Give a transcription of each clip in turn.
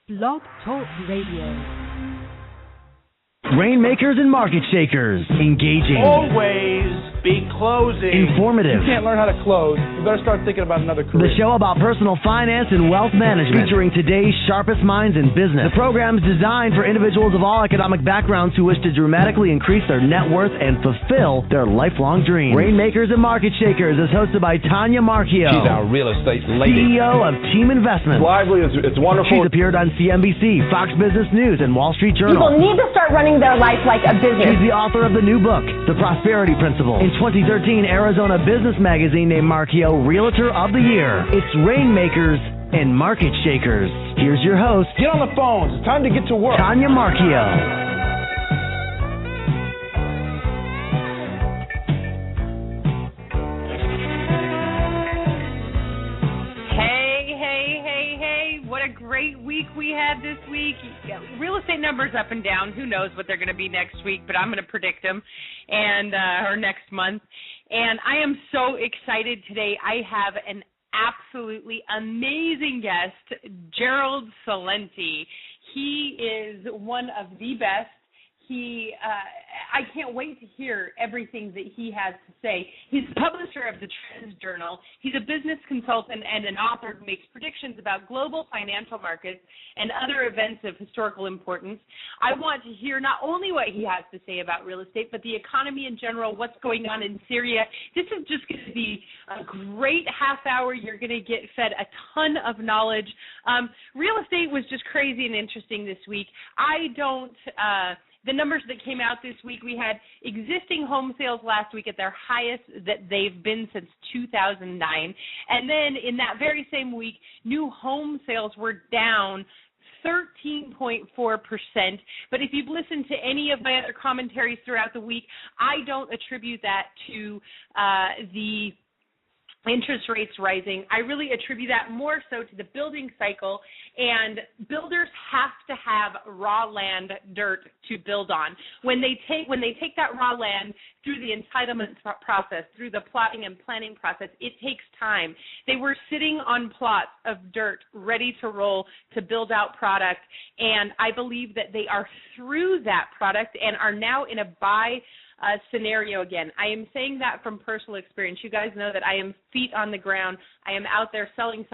Blog Talk Radio. Rainmakers and market shakers. Engaging. Always be closing. Informative. You can't learn how to close. You better start thinking about another career. The show about personal finance and wealth management, featuring today's sharpest minds in business. The program is designed for individuals of all economic backgrounds who wish to dramatically increase their net worth and fulfill their lifelong dreams. Rainmakers and Market Shakers is hosted by Tanya Marchio. She's our real estate lady. CEO of Team Investments. Lively, it's wonderful. She's appeared on CNBC, Fox Business News, and Wall Street Journal. People need to start running their life like a business. She's the author of the new book, The Prosperity Principle. In 2013, Arizona Business Magazine named Marchio Realtor of the Year. It's Rainmakers and Market Shakers. Here's your host. Get on the phones. It's time to get to work. Tanya Marchio. Great week we had this week. Real estate numbers up and down. Who knows what they're going to be next week, but I'm going to predict them, and or next month. And I am so excited today. I have an absolutely amazing guest, Gerald Celente. He is one of the best. I can't wait to hear everything that he has to say. He's the publisher of the TrendsJournal. He's a business consultant and an author who makes predictions about global financial markets and other events of historical importance. I want to hear not only what he has to say about real estate, but the economy in general, what's going on in Syria. This is just going to be a great half hour. You're going to get fed a ton of knowledge. Real estate was just crazy and interesting this week. The numbers that came out this week, we had existing home sales last week at their highest that they've been since 2009. And then in that very same week, new home sales were down 13.4%. But if you've listened to any of my other commentaries throughout the week, I don't attribute that to the interest rates rising. I really attribute that more so to the building cycle, and builders have to have raw land, dirt to build on. When they take that raw land through the entitlement process, through the plotting and planning process, it takes time. They were sitting on plots of dirt ready to roll to build out product, and I believe that they are through that product and are now in a buy scenario again. I am saying that from personal experience. You guys know that I am feet on the ground. I am out there selling.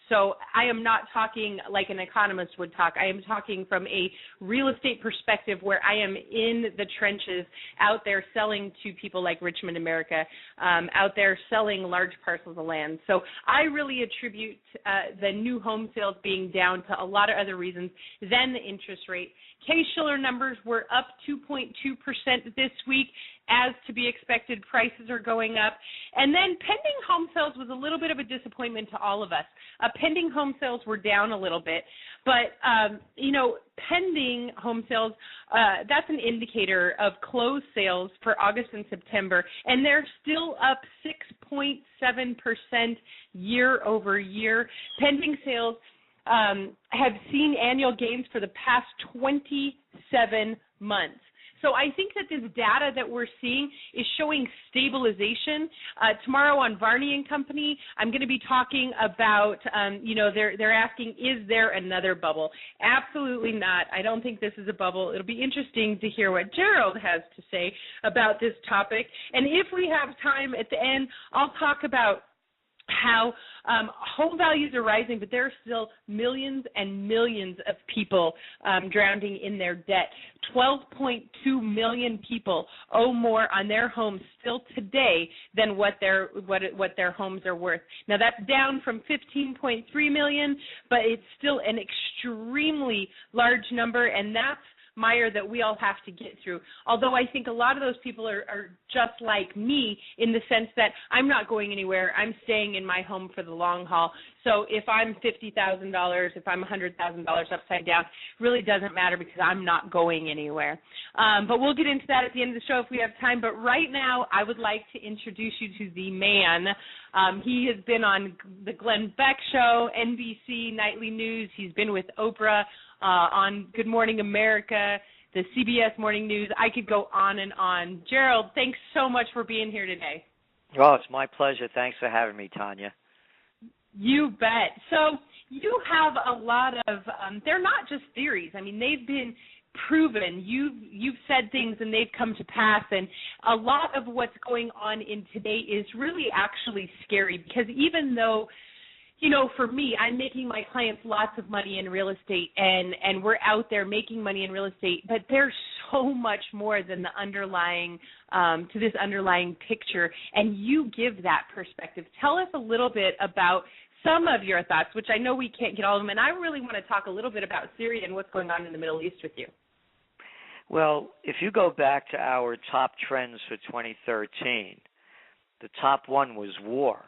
So I am not talking like an economist would talk. I am talking from a real estate perspective where I am in the trenches, out there selling to people like Richmond, America, out there selling large parcels of land. So I really attribute the new home sales being down to a lot of other reasons than the interest rate. Case-Shiller numbers were up 2.2% this week. As to be expected, prices are going up. And then pending home sales was a little bit of a disappointment to all of us. Pending home sales were down a little bit. But, pending home sales, that's an indicator of closed sales for August and September. And they're still up 6.7% year over year. Pending sales have seen annual gains for the past 27 months. So I think that this data that we're seeing is showing stabilization. Tomorrow on Varney and Company, I'm going to be talking about, they're asking, is there another bubble? Absolutely not. I don't think this is a bubble. It'll be interesting to hear what Gerald has to say about this topic. And if we have time at the end, I'll talk about how home values are rising, but there are still millions and millions of people drowning in their debt. 12.2 million people owe more on their homes still today than what their homes are worth. Now, that's down from 15.3 million, but it's still an extremely large number, and that's mire that we all have to get through. Although I think a lot of those people are just like me in the sense that I'm not going anywhere. I'm staying in my home for the long haul. So if I'm $50,000, if I'm $100,000 upside down, really doesn't matter because I'm not going anywhere. But we'll get into that at the end of the show if we have time. But right now, I would like to introduce you to the man. He has been on the Glenn Beck Show, NBC Nightly News. He's been with Oprah on Good Morning America, the CBS Morning News. I could go on and on. Gerald, thanks so much for being here today. Oh, it's my pleasure. Thanks for having me, Tanya. You bet. So you have a lot of, they're not just theories. I mean, they've been proven. You've said things and they've come to pass, and a lot of what's going on in today is really actually scary, because even though, you know, for me, I'm making my clients lots of money in real estate, and we're out there making money in real estate, but there's so much more than the underlying, to this underlying picture, and you give that perspective. Tell us a little bit about some of your thoughts, which I know we can't get all of them, and I really want to talk a little bit about Syria and what's going on in the Middle East with you. Well, if you go back to our top trends for 2013, the top one was war.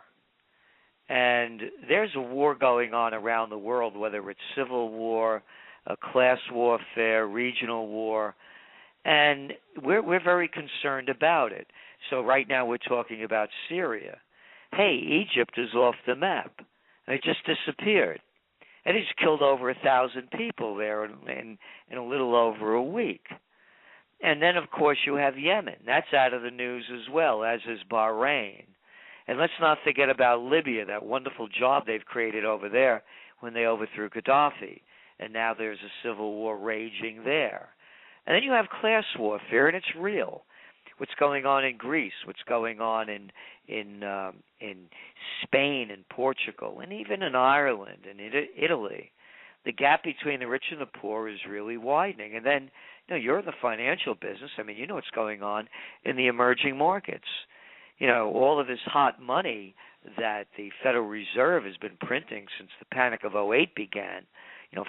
And there's a war going on around the world, whether it's civil war, class warfare, regional war, and we're very concerned about it. So right now we're talking about Syria. Hey, Egypt is off the map. It just disappeared. And it's killed over 1,000 people there in a little over a week. And then, of course, you have Yemen. That's out of the news as well, as is Bahrain. And let's not forget about Libya, that wonderful job they've created over there when they overthrew Gaddafi. And now there's a civil war raging there. And then you have class warfare, and it's real. What's going on in Greece, what's going on in Spain and Portugal, and even in Ireland and Italy. The gap between the rich and the poor is really widening. And then, you know, you're in the financial business. I mean, you know what's going on in the emerging markets. You know, all of this hot money that the Federal Reserve has been printing since the Panic of '08 began,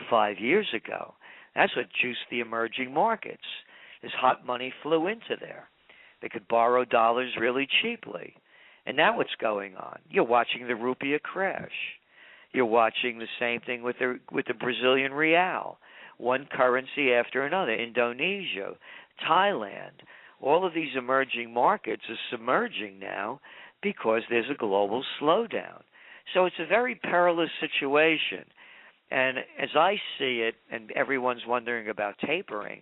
5 years ago. That's what juiced the emerging markets. This hot money flew into there. They could borrow dollars really cheaply. And now what's going on? You're watching the rupiah crash. You're watching the same thing with the Brazilian real. One currency after another. Indonesia, Thailand. All of these emerging markets are submerging now because there's a global slowdown. So it's a very perilous situation. And as I see it, and everyone's wondering about tapering,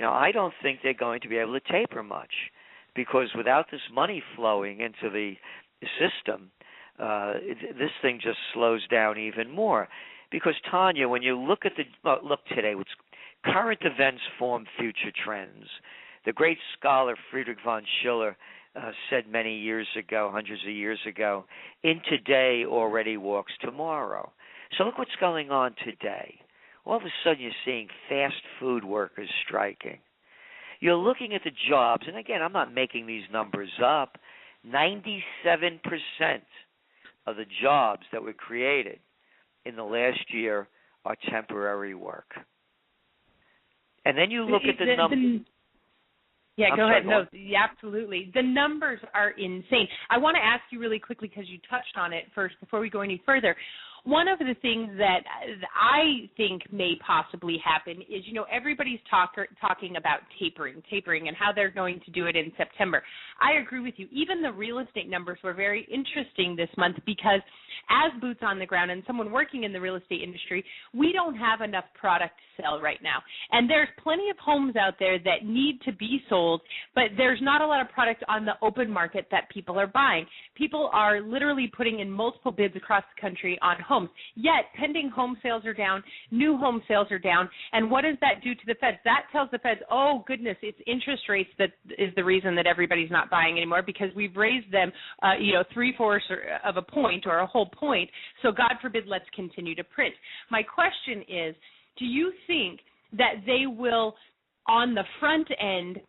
I don't think they're going to be able to taper much, because without this money flowing into the system, this thing just slows down even more. Because, Tanya, when you look at look today, current events form future trends. The great scholar Friedrich von Schiller said many years ago, hundreds of years ago, in today already walks tomorrow. So look what's going on today. All of a sudden you're seeing fast food workers striking. You're looking at the jobs, and again, I'm not making these numbers up. 97% of the jobs that were created in the last year are temporary work. And then you look at the numbers. Yeah, go ahead. No, yeah, absolutely. The numbers are insane. I want to ask you really quickly, because you touched on it first before we go any further. One of the things that I think may possibly happen is, everybody's talking about tapering and how they're going to do it in September. I agree with you. Even the real estate numbers were very interesting this month, because as boots on the ground and someone working in the real estate industry, we don't have enough product to sell right now. And there's plenty of homes out there that need to be sold, but there's not a lot of product on the open market that people are buying. People are literally putting in multiple bids across the country on homes. Yet pending home sales are down, new home sales are down, and what does that do to the Feds? That tells the Feds, oh goodness, it's interest rates that is the reason that everybody's not buying anymore, because we've raised them, 3/4 of a point or a whole point. So God forbid, let's continue to print. My question is, do you think that they will, on the front end,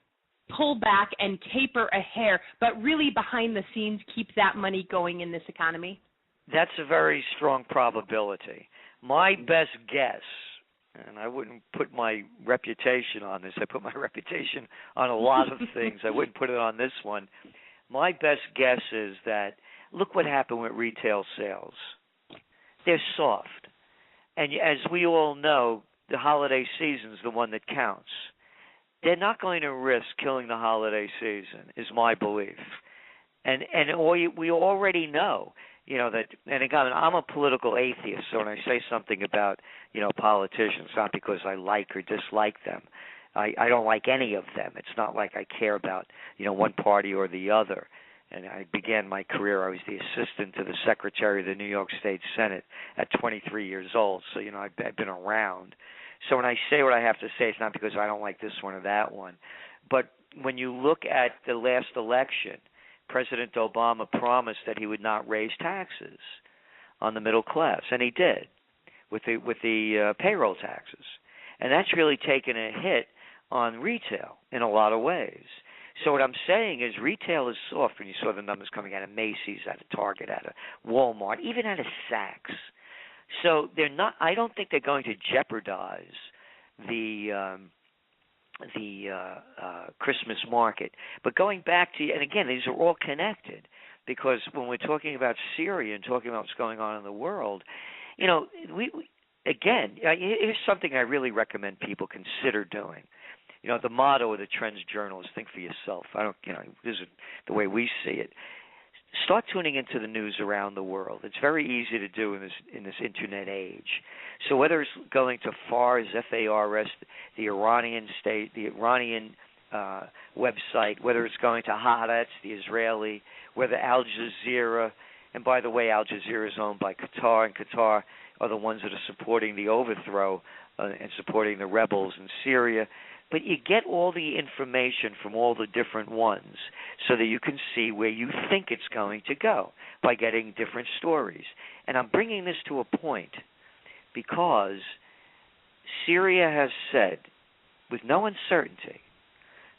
pull back and taper a hair, but really behind the scenes keep that money going in this economy? That's a very strong probability. My best guess, and I wouldn't put my reputation on this. I put my reputation on a lot of things. I wouldn't put it on this one. My best guess is that, look what happened with retail sales. They're soft. And as we all know, the holiday season is the one that counts. They're not going to risk killing the holiday season, is my belief. And we already know, that, and again, I'm a political atheist, so when I say something about, politicians, not because I like or dislike them. I don't like any of them. It's not like I care about, one party or the other. And I began my career, I was the assistant to the Secretary of the New York State Senate at 23 years old. So, I've been around. So when I say what I have to say, it's not because I don't like this one or that one. But when you look at the last election, President Obama promised that he would not raise taxes on the middle class, and he did with the payroll taxes. And that's really taken a hit on retail in a lot of ways. So what I'm saying is retail is soft when you saw the numbers coming out of Macy's, out of Target, out of Walmart, even out of Saks. So they're not. I don't think they're going to jeopardize the Christmas market. But going back to, and again, these are all connected, because when we're talking about Syria and talking about what's going on in the world, here's something I really recommend people consider doing. The motto of the Trends Journal is think for yourself. This is the way we see it. Start tuning into the news around the world. It's very easy to do in this internet age. So whether it's going to FARS, F-A-R-S, the Iranian state, the Iranian website, whether it's going to Haaretz, the Israeli, whether Al Jazeera, and by the way, Al Jazeera is owned by Qatar, and Qatar are the ones that are supporting the overthrow and supporting the rebels in Syria. But you get all the information from all the different ones so that you can see where you think it's going to go by getting different stories. And I'm bringing this to a point because Syria has said, with no uncertainty,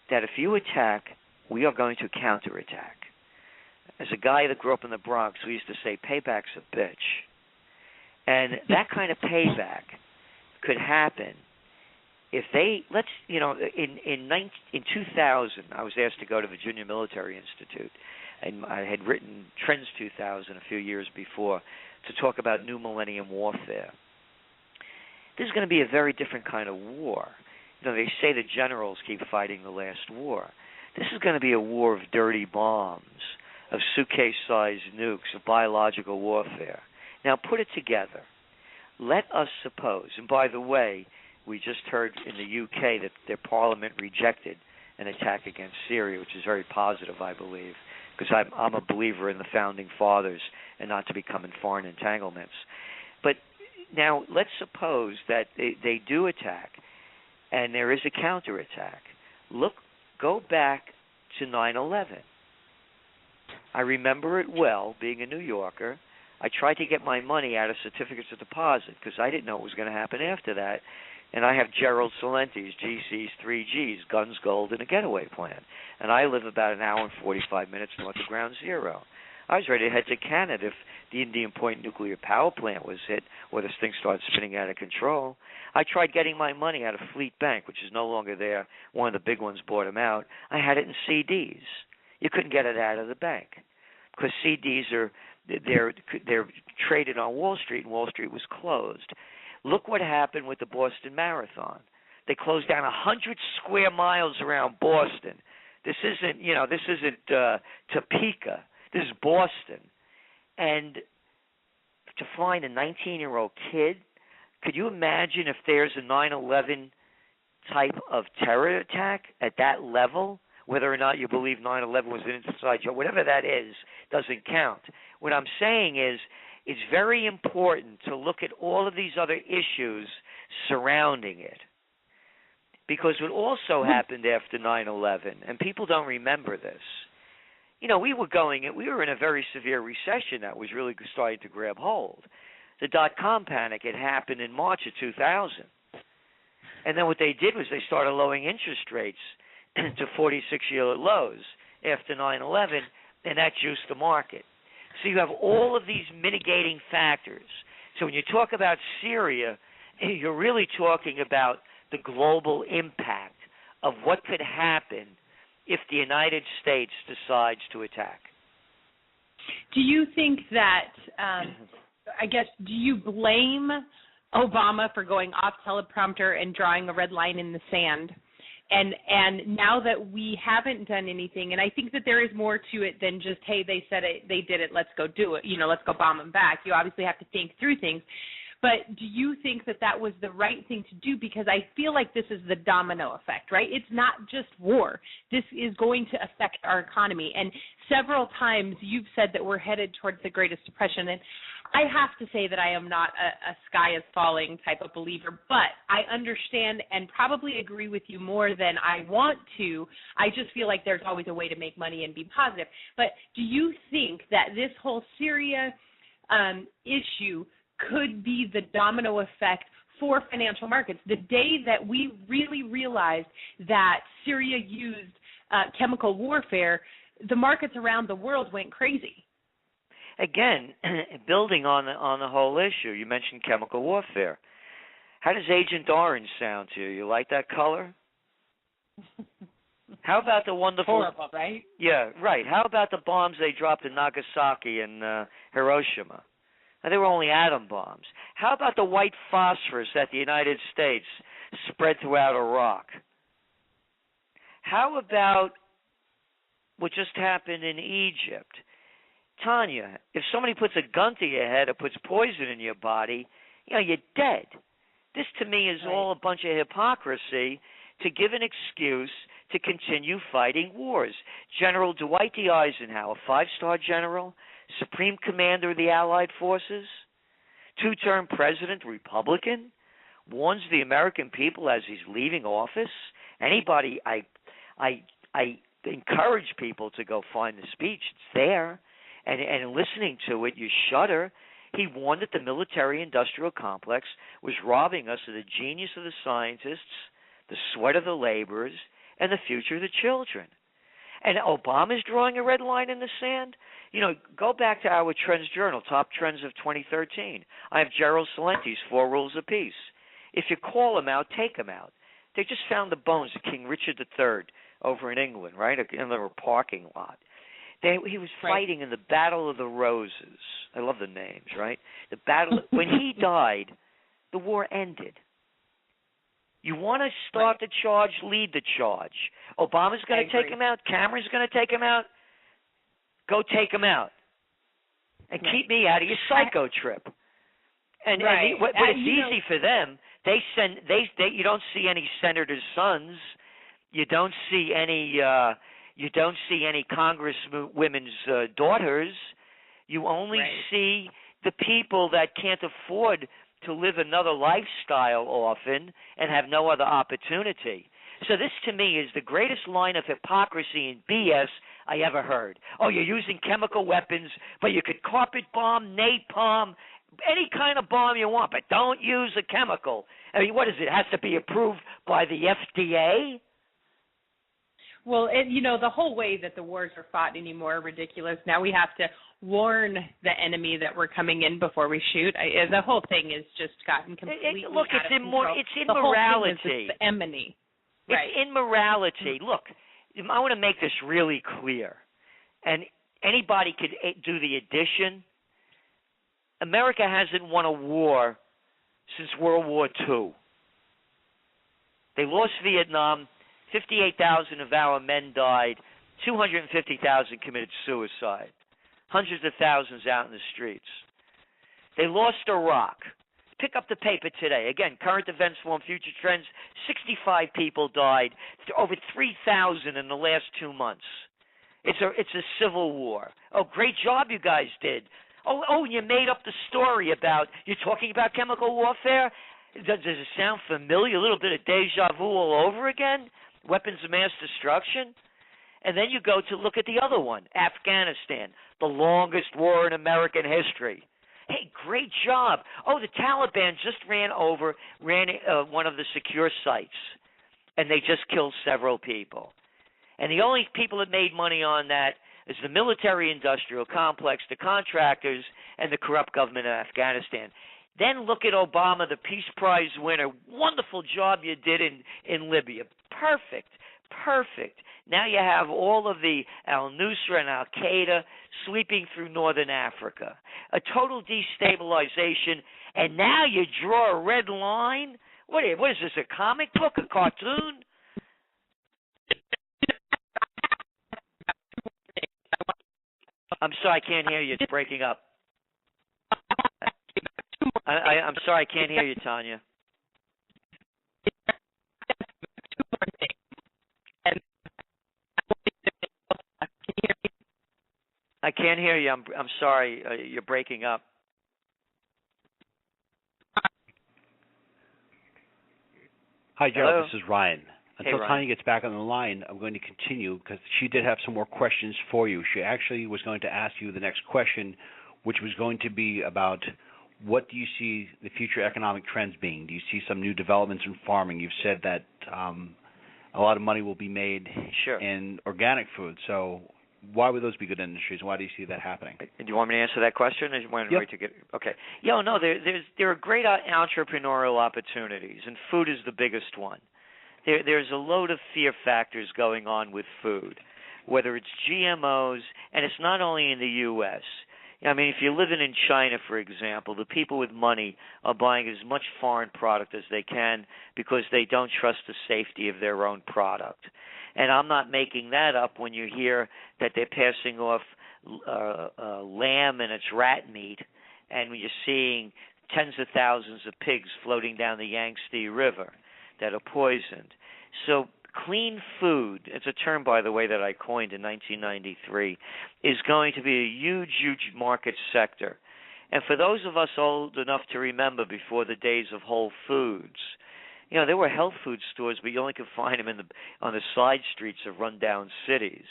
that if you attack, we are going to counterattack. As a guy that grew up in the Bronx, we used to say, payback's a bitch. And that kind of payback could happen if they, in 2000, I was asked to go to Virginia Military Institute, and I had written Trends 2000 a few years before to talk about new millennium warfare. This is going to be a very different kind of war. They say the generals keep fighting the last war. This is going to be a war of dirty bombs, of suitcase-sized nukes, of biological warfare. Now, put it together. Let us suppose, and by the way, we just heard in the UK that their parliament rejected an attack against Syria, which is very positive, I believe, because I'm a believer in the founding fathers and not to become in foreign entanglements. But now let's suppose that they do attack and there is a counterattack. Go back to 9/11. I remember it well, being a New Yorker. I tried to get my money out of certificates of deposit because I didn't know what was going to happen after that. And I have Gerald Celente's GC's 3Gs, Guns, Gold, and a Getaway Plan. And I live about an hour and 45 minutes north of Ground Zero. I was ready to head to Canada if the Indian Point nuclear power plant was hit or this thing started spinning out of control. I tried getting my money out of Fleet Bank, which is no longer there. One of the big ones bought them out. I had it in CDs. You couldn't get it out of the bank because CDs they're traded on Wall Street, and Wall Street was closed. Look what happened with the Boston Marathon. They closed down 100 square miles around Boston. This isn't Topeka. This is Boston. And to find a 19-year-old kid, could you imagine if there's a 9/11 type of terror attack at that level? Whether or not you believe 9/11 was an inside joke, whatever that is, doesn't count. What I'm saying is, it's very important to look at all of these other issues surrounding it. Because what also happened after 9/11, and people don't remember this, we were in a very severe recession that was really starting to grab hold. The dot-com panic had happened in March of 2000. And then what they did was they started lowering interest rates to 46-year lows after 9/11, and that juiced the market. So you have all of these mitigating factors. So when you talk about Syria, you're really talking about the global impact of what could happen if the United States decides to attack. Do you think that, do you blame Obama for going off teleprompter and drawing a red line in the sand? And now that we haven't done anything, and I think that there is more to it than just, hey, they said it, they did it, let's go do it, let's go bomb them back. You obviously have to think through things. But do you think that that was the right thing to do? Because I feel like this is the domino effect, right? It's not just war. This is going to affect our economy. And several times you've said that we're headed towards the Greatest Depression. And I have to say that I am not a sky is falling type of believer, but I understand and probably agree with you more than I want to. I just feel like there's always a way to make money and be positive. But do you think that this whole Syria issue could be the domino effect for financial markets? The day that we really realized that Syria used chemical warfare, the markets around the world went crazy. Again, building on the whole issue, you mentioned chemical warfare. How does Agent Orange sound to you? You like that color? How about the wonderful... Horrible, right? Yeah, right. How about the bombs they dropped in Nagasaki and Hiroshima? Now, they were only atom bombs. How about the white phosphorus that the United States spread throughout Iraq? How about what just happened in Egypt? Tanya, if somebody puts a gun to your head or puts poison in your body, you're dead. This, to me, is all a bunch of hypocrisy to give an excuse to continue fighting wars. General Dwight D. Eisenhower, 5-star general, Supreme Commander of the Allied Forces, 2-term president, Republican, warns the American people as he's leaving office. Anybody, I encourage people to go find the speech. It's there. And listening to it, you shudder. He warned that the military-industrial complex was robbing us of the genius of the scientists, the sweat of the laborers, and the future of the children. And Obama's drawing a red line in the sand. Go back to our TrendsJournal, Top Trends of 2013. I have Gerald Celente's 4 Rules of Peace. If you call them out, take them out. They just found the bones of King Richard III over in England, right, in the parking lot. He was fighting in the Battle of the Roses. I love the names, right? The battle. When he died, the war ended. You want to start the charge, lead the charge. Obama's going to take him out. Cameron's going to take him out. Go take him out. And keep me out of your psycho trip. And it's easy for them. You don't see any senators' sons. You don't see any congresswomen's daughters. You only see the people that can't afford to live another lifestyle often and have no other opportunity. So this, to me, is the greatest line of hypocrisy and BS I ever heard. Oh, you're using chemical weapons, but you could carpet bomb, napalm, any kind of bomb you want, but don't use a chemical. I mean, what is it? It has to be approved by the FDA? Well, the whole way that the wars are fought anymore are ridiculous. Now we have to warn the enemy that we're coming in before we shoot. The whole thing has just gotten completely out of control. It's immorality. The whole thing is just enemy. It's immorality. Look, I want to make this really clear, and anybody could do the addition. America hasn't won a war since World War II. They lost Vietnam. 58,000 of our men died. 250,000 committed suicide. Hundreds of thousands out in the streets. They lost Iraq. Pick up the paper today. Again, current events form future trends. 65 people died. Over 3,000 in the last 2 months. It's a civil war. Oh, great job you guys did. Oh, you made up the story about, you're talking about chemical warfare? Does it sound familiar? A little bit of deja vu all over again? Weapons of mass destruction? And then you go to look at the other one, Afghanistan, the longest war in American history. Hey, great job. Oh, the Taliban just ran one of the secure sites, and they just killed several people. And the only people that made money on that is the military-industrial complex, the contractors, and the corrupt government of Afghanistan. Then look at Obama, the Peace Prize winner. Wonderful job you did in Libya. Perfect. Now you have all of the al-Nusra and al-Qaeda sweeping through northern Africa. A total destabilization, and now you draw a red line? What is this, a comic book, a cartoon? I'm sorry, I can't hear you. It's breaking up. I'm sorry, I can't hear you, Tanya. I can't hear you. I'm sorry. You're breaking up. Hi, Gerald. Hello? This is Ryan. Until Ryan. Tanya gets back on the line, I'm going to continue because she did have some more questions for you. She actually was going to ask you the next question, which was going to be about what do you see the future economic trends being? Do you see some new developments in farming? You've said that a lot of money will be made in organic food. So why would those be good industries? Why do you see that happening? Do you want me to answer that question? Or do you want to wait to get? Okay. Yeah, no, there are great entrepreneurial opportunities, and food is the biggest one. There's a load of fear factors going on with food, whether it's GMOs, and it's not only in the U.S. I mean, if you're living in China, for example, the people with money are buying as much foreign product as they can because they don't trust the safety of their own product. And I'm not making that up when you hear that they're passing off lamb and its rat meat, and you're seeing tens of thousands of pigs floating down the Yangtze River that are poisoned. So clean food, it's a term, by the way, that I coined in 1993, is going to be a huge, huge market sector. And for those of us old enough to remember before the days of Whole Foods, you know, there were health food stores, but you only could find them on the side streets of rundown cities.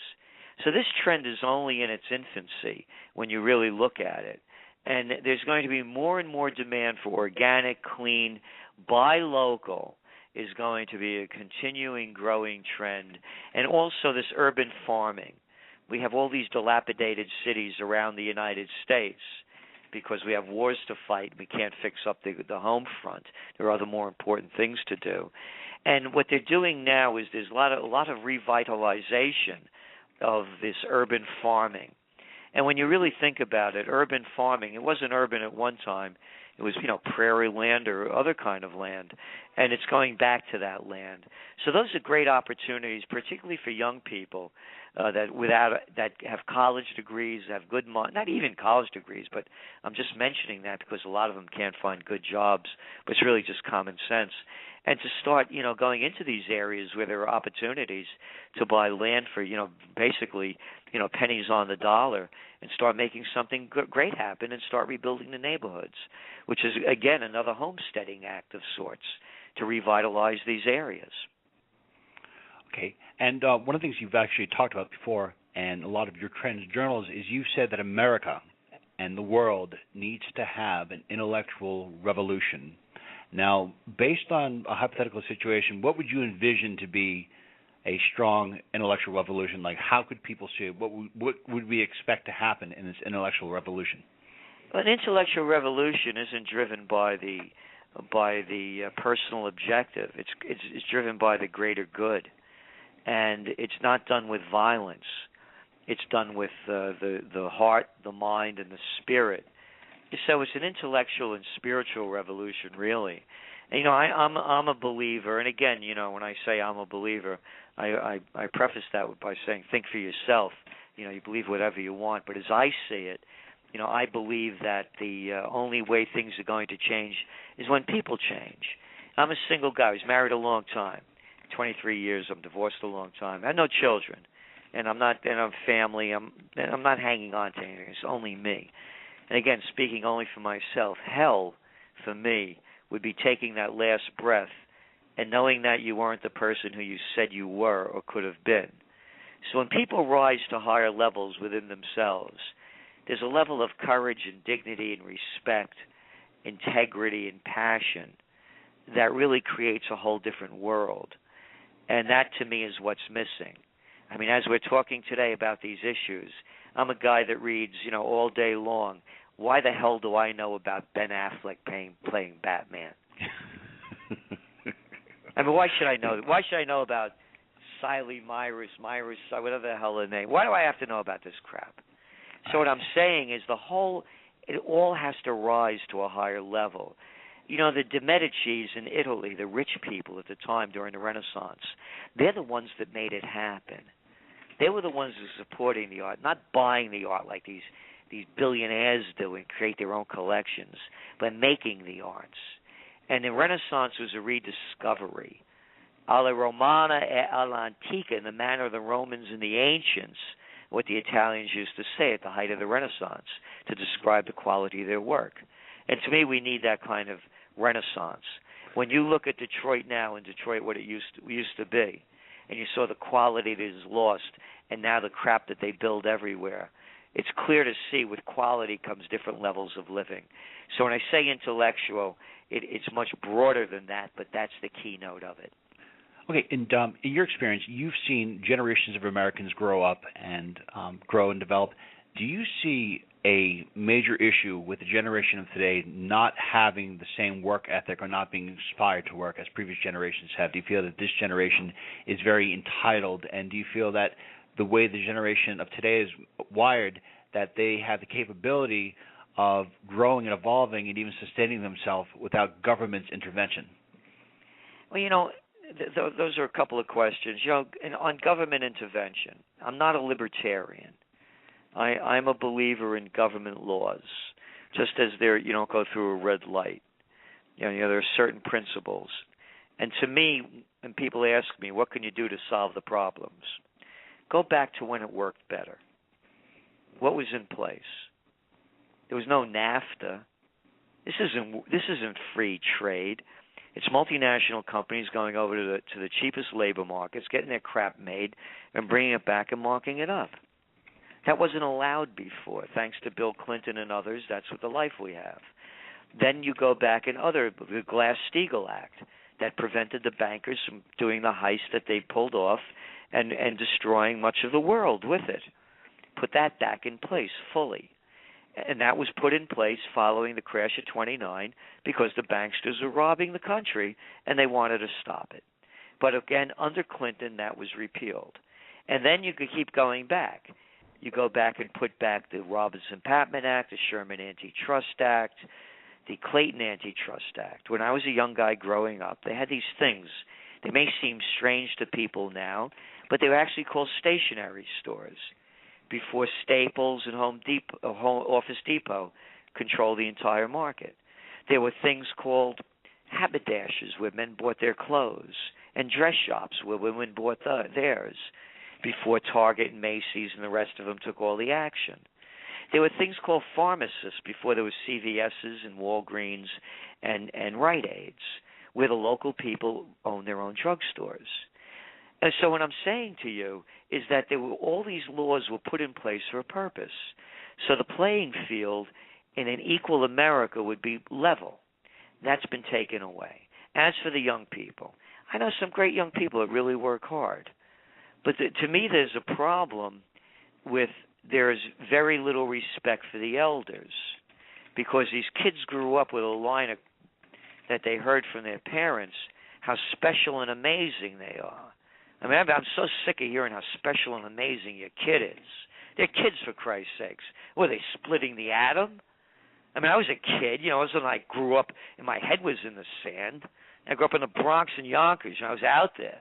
So this trend is only in its infancy when you really look at it. And there's going to be more and more demand for organic, clean, buy local is going to be a continuing growing trend. And also this urban farming. We have all these dilapidated cities around the United States because we have wars to fight. We can't fix up the home front. There are other more important things to do. And what they're doing now is there's a lot of revitalization of this urban farming. And when you really think about it, urban farming, it wasn't urban at one time. It was, prairie land or other kind of land, and it's going back to that land. So those are great opportunities, particularly for young people that have college degrees, have good not even college degrees, but I'm just mentioning that because a lot of them can't find good jobs, but it's really just common sense. And to start, going into these areas where there are opportunities to buy land for, basically, pennies on the dollar, and start making something great happen and start rebuilding the neighborhoods, which is, again, another homesteading act of sorts to revitalize these areas. Okay. And one of the things you've actually talked about before, and a lot of your trends journals, is you've said that America and the world needs to have an intellectual revolution. Now, based on a hypothetical situation, what would you envision to be a strong intellectual revolution? Like, how could people see it? What would we expect to happen in this intellectual revolution? An intellectual revolution isn't driven by the personal objective. It's driven by the greater good, and it's not done with violence. It's done with the heart, the mind, and the spirit. So it's an intellectual and spiritual revolution, really. And, I'm a believer, and again, when I say I'm a believer, I preface that by saying think for yourself. You believe whatever you want, but as I see it, I believe that the only way things are going to change is when people change. I'm a single guy. I was married a long time, 23 years. I'm divorced a long time. I have no children, and I'm family. I'm not hanging on to anything. It's only me. And again, speaking only for myself, hell for me would be taking that last breath and knowing that you weren't the person who you said you were or could have been. So when people rise to higher levels within themselves, there's a level of courage and dignity and respect, integrity and passion that really creates a whole different world. And that, to me, is what's missing. I mean, as we're talking today about these issues, I'm a guy that reads, all day long. Why the hell do I know about Ben Affleck playing Batman? I mean, why should I know? Why should I know about Siley Myris, whatever the hell her name? Why do I have to know about this crap? So what I'm saying is it all has to rise to a higher level. The de Medicis in Italy, the rich people at the time during the Renaissance, they're the ones that made it happen. They were the ones who were supporting the art, not buying the art like these these billionaires do and create their own collections by making the arts. And the Renaissance was a rediscovery. Alla Romana e alla Antica, in the manner of the Romans and the ancients, what the Italians used to say at the height of the Renaissance to describe the quality of their work. And to me, we need that kind of Renaissance. When you look at Detroit now, in Detroit, what it used to be, and you saw the quality that is lost, and now the crap that they build everywhere, it's clear to see with quality comes different levels of living. So when I say intellectual, it's much broader than that, but that's the keynote of it. Okay, and in your experience, you've seen generations of Americans grow up and grow and develop. Do you see a major issue with the generation of today not having the same work ethic or not being inspired to work as previous generations have? Do you feel that this generation is very entitled, and do you feel that the way the generation of today is wired, that they have the capability of growing and evolving and even sustaining themselves without government's intervention? Well, those are a couple of questions. On government intervention, I'm not a libertarian. I'm a believer in government laws, just as you don't go through a red light. There are certain principles. And to me, when people ask me, what can you do to solve the problems? Go back to when it worked better. What was in place? There was no NAFTA. This isn't free trade. It's multinational companies going over to the cheapest labor markets, getting their crap made, and bringing it back and marking it up. That wasn't allowed before. Thanks to Bill Clinton and others, that's what the life we have. Then you go back in the Glass-Steagall Act that prevented the bankers from doing the heist that they pulled off and destroying much of the world with it. Put that back in place fully. And that was put in place following the crash of 29 because the banksters were robbing the country and they wanted to stop it. But again, under Clinton, that was repealed. And then you could keep going back. You go back and put back the Robinson-Patman Act, the Sherman Antitrust Act, the Clayton Antitrust Act. When I was a young guy growing up, they had these things. They may seem strange to people now, but they were actually called stationery stores before Staples and Office Depot controlled the entire market. There were things called haberdashers where men bought their clothes, and dress shops where women bought theirs before Target and Macy's and the rest of them took all the action. There were things called pharmacists before there was CVS's and Walgreens and Rite Aids, where the local people owned their own drugstores. And so what I'm saying to you is that all these laws were put in place for a purpose. So the playing field in an equal America would be level. That's been taken away. As for the young people, I know some great young people that really work hard. But to me, there's a problem with there's very little respect for the elders because these kids grew up with a line that they heard from their parents, how special and amazing they are. I mean, I'm so sick of hearing how special and amazing your kid is. They're kids, for Christ's sakes. Were they splitting the atom? I mean, I was a kid, it was when I grew up, and my head was in the sand. I grew up in the Bronx and Yonkers, I was out there.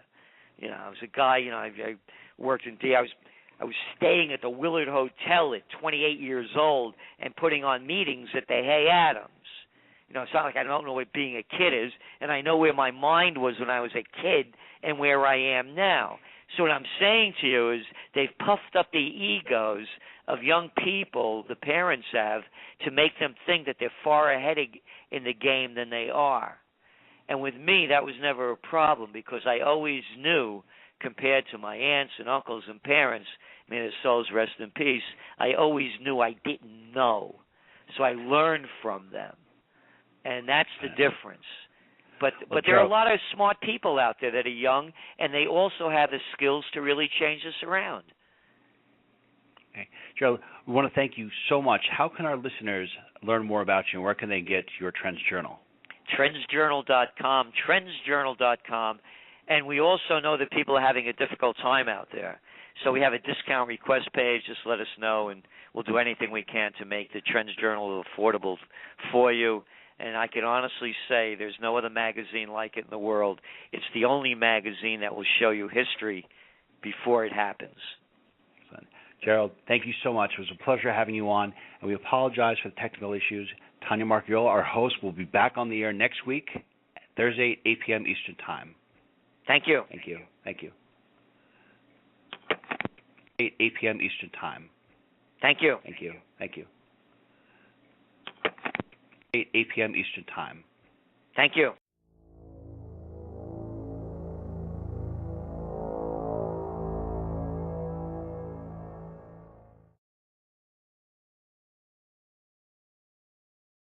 I was a guy, I worked in I was staying at the Willard Hotel at 28 years old and putting on meetings at the Hay Adams. It's not like I don't know what being a kid is, and I know where my mind was when I was a kid and where I am now. So what I'm saying to you is they've puffed up the egos of young people, the parents have, to make them think that they're far ahead in the game than they are. And with me, that was never a problem because I always knew, compared to my aunts and uncles and parents, may their souls rest in peace, I always knew I didn't know. So I learned from them. And that's the difference. But there are a lot of smart people out there that are young, and they also have the skills to really change this around. Okay. Gerald, we want to thank you so much. How can our listeners learn more about you, and where can they get your Trends Journal? TrendsJournal.com, TrendsJournal.com. And we also know that people are having a difficult time out there. So we have a discount request page. Just let us know, and we'll do anything we can to make the Trends Journal affordable for you. And I can honestly say there's no other magazine like it in the world. It's the only magazine that will show you history before it happens. Gerald, thank you so much. It was a pleasure having you on, and we apologize for the technical issues. Tanya Marchiola, our host, will be back on the air next week, Thursday, 8 p.m. Eastern Time. Thank you. Thank you. Thank you. 8 p.m. Eastern Time. Thank you. Thank you. Thank you. 8 p.m. Eastern Time. Thank you.